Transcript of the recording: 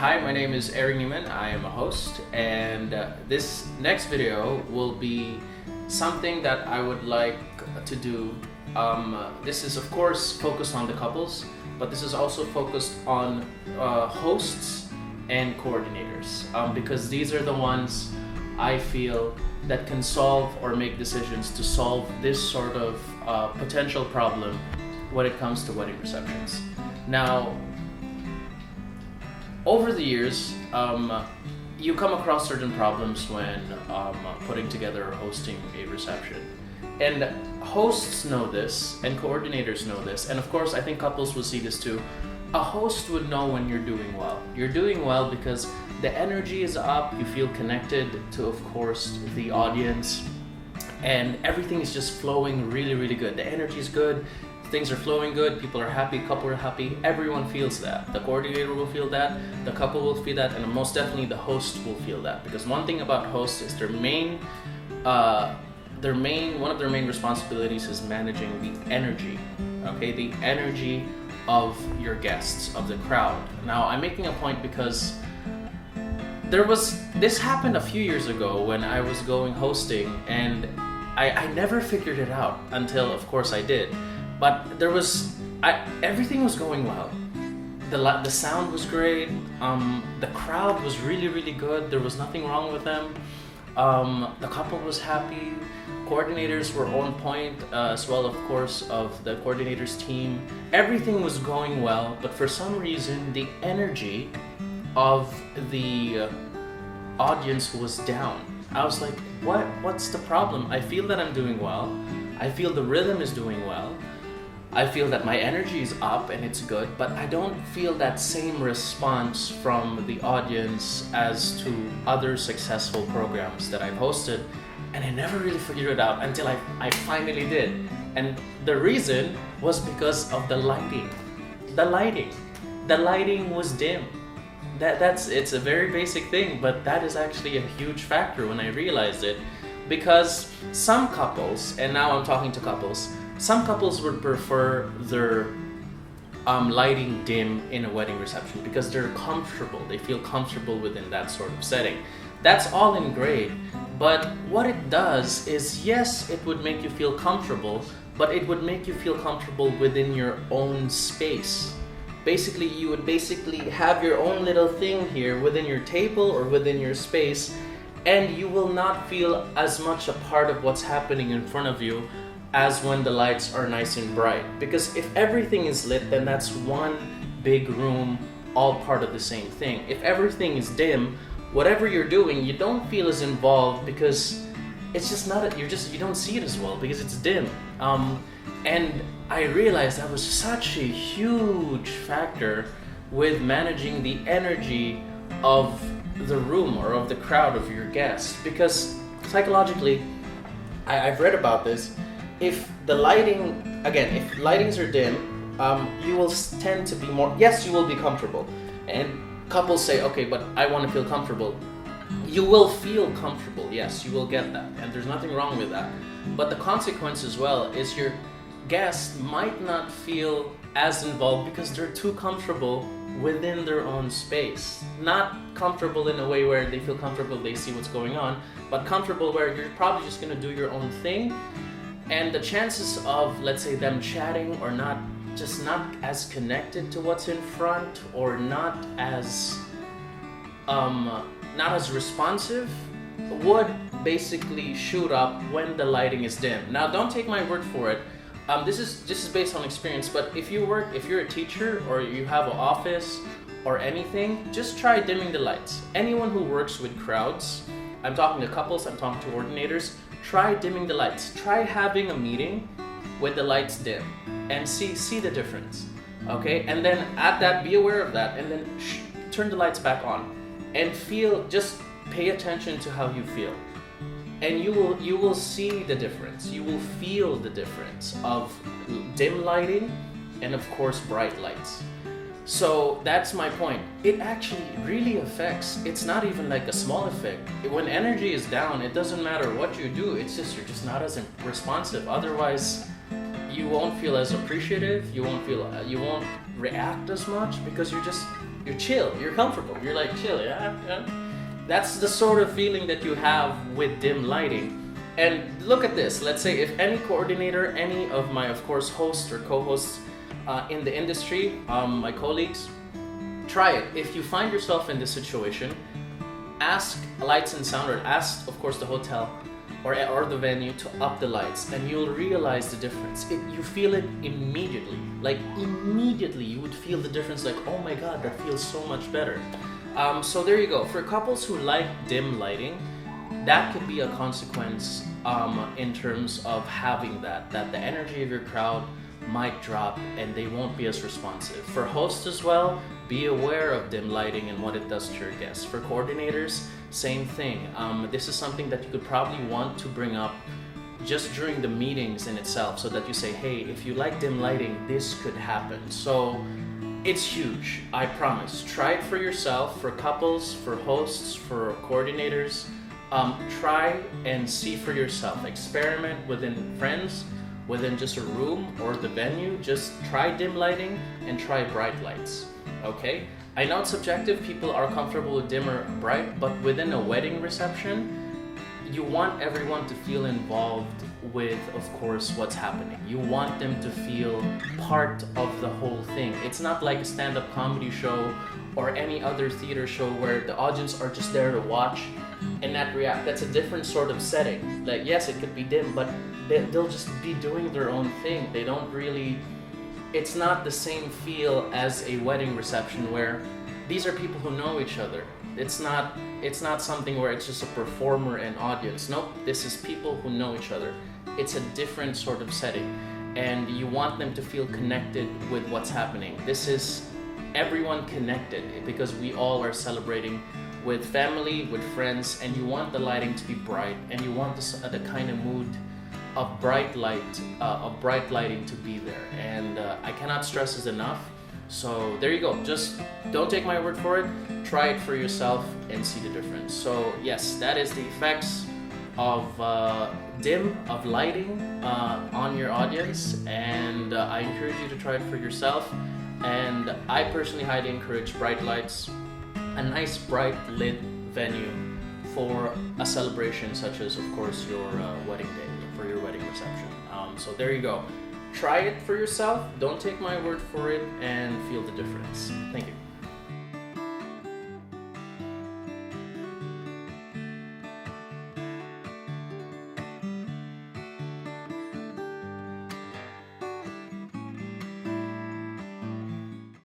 Hi, my name is Eri Neeman. I am a host, and this next video will be something that I would like to do. This is, of course, focused on the couples, but this is also focused on hosts and coordinators, because these are the ones I feel that can solve or make decisions to solve this sort of potential problem when it comes to wedding receptions. Now, over the years, you come across certain problems when putting together or hosting a reception. And hosts know this, and coordinators know this, and of course I think couples will see this too. A host would know when you're doing well. You're doing well because the energy is up, you feel connected to, of course, the audience, and everything is just flowing really, really good. The energy is good, things are flowing good, people are happy, couple are happy, everyone feels that. The coordinator will feel that, the couple will feel that, and most definitely the host will feel that. Because one thing about hosts is one of their main responsibilities is managing the energy, okay? The energy of your guests, of the crowd. Now, I'm making a point because this happened a few years ago when I was going hosting, and I never figured it out until, of course, I did. But everything was going well. The sound was great. The crowd was really, really good. There was nothing wrong with them. The couple was happy. Coordinators were on point as well, of course, of the coordinators team. Everything was going well, but for some reason, the energy of the audience was down. I was like, what's the problem? I feel that I'm doing well. I feel the rhythm is doing well. I feel that my energy is up and it's good, but I don't feel that same response from the audience as to other successful programs that I've hosted. And I never really figured it out until I finally did. And the reason was because of the lighting. The lighting was dim. It's a very basic thing, but that is actually a huge factor when I realized it. Because some couples, and now I'm talking to couples, some couples would prefer their lighting dim in a wedding reception because they're comfortable. They feel comfortable within that sort of setting. That's all in great, but what it does is, yes, it would make you feel comfortable, but it would make you feel comfortable within your own space. Basically, you would have your own little thing here within your table or within your space, and you will not feel as much a part of what's happening in front of you as when the lights are nice and bright. Because if everything is lit, then that's one big room, all part of the same thing. If everything is dim, whatever you're doing, you don't feel as involved because it's just not, you don't see it as well because it's dim. And I realized that was such a huge factor with managing the energy of the room or of the crowd of your guests. Because psychologically, I've read about this. If lightings are dim, you will tend to be more, yes, you will be comfortable. And couples say, okay, but I want to feel comfortable. You will feel comfortable, yes, you will get that. And there's nothing wrong with that. But the consequence as well is your guests might not feel as involved because they're too comfortable within their own space. Not comfortable in a way where they feel comfortable, they see what's going on, but comfortable where you're probably just going to do your own thing. And the chances of, let's say, them chatting or not as connected to what's in front or not as responsive would basically shoot up when the lighting is dim. Now, don't take my word for it. This is based on experience, but if you're a teacher or you have an office or anything, just try dimming the lights. Anyone who works with crowds, I'm talking to couples, I'm talking to coordinators, try dimming the lights. Try having a meeting with the lights dim and see the difference, okay? And then at that, be aware of that, and then turn the lights back on and just pay attention to how you feel. And you will see the difference. You will feel the difference of dim lighting and, of course, bright lights. So that's my point. It actually really affects. It's not even like a small effect. When energy is down, it doesn't matter what you do. You're just not as responsive. Otherwise, you won't feel as appreciative. You won't react as much because you're chill, you're comfortable, you're like chill, yeah, yeah. That's the sort of feeling that you have with dim lighting. And look at this. Let's say if any coordinator, any of my, of course, hosts or co-hosts in the industry, my colleagues, try it. If you find yourself in this situation, ask Lights and Sound, or ask, of course, the hotel or the venue to up the lights, and you'll realize the difference. You feel it immediately. Like immediately, you would feel the difference. Like, oh my God, that feels so much better. So there you go. For couples who like dim lighting, that could be a consequence in terms of having that the energy of your crowd might drop and they won't be as responsive. For hosts as well, be aware of dim lighting and what it does to your guests. For coordinators, same thing. This is something that you could probably want to bring up just during the meetings in itself, so that you say, hey, if you like dim lighting, this could happen. So it's huge, I promise. Try it for yourself, for couples, for hosts, for coordinators. Try and see for yourself. Experiment within friends, within just a room or the venue. Just try dim lighting and try bright lights, okay? I know it's subjective, people are comfortable with dim or bright, but within a wedding reception, you want everyone to feel involved with, of course, what's happening. You want them to feel part of the whole thing. It's not like a stand-up comedy show or any other theater show where the audience are just there to watch and not react. That's a different sort of setting. Like, yes, it could be dim, but they'll just be doing their own thing. They don't really... It's not the same feel as a wedding reception where these are people who know each other. It's not something where it's just a performer and audience. Nope, this is people who know each other. It's a different sort of setting, and you want them to feel connected with what's happening. This is everyone connected because we all are celebrating with family, with friends, and you want the lighting to be bright, and you want the kind of mood of bright lighting to be there. And I cannot stress this enough. So there you go. Just don't take my word for it. Try it for yourself and see the difference. So yes, that is the effects of dim, of lighting on your audience, and I encourage you to try it for yourself. And I personally highly encourage bright lights, a nice bright lit venue for a celebration such as, of course, your wedding day, for your wedding reception. So there you go. Try it for yourself. Don't take my word for it, and feel the difference. Thank you.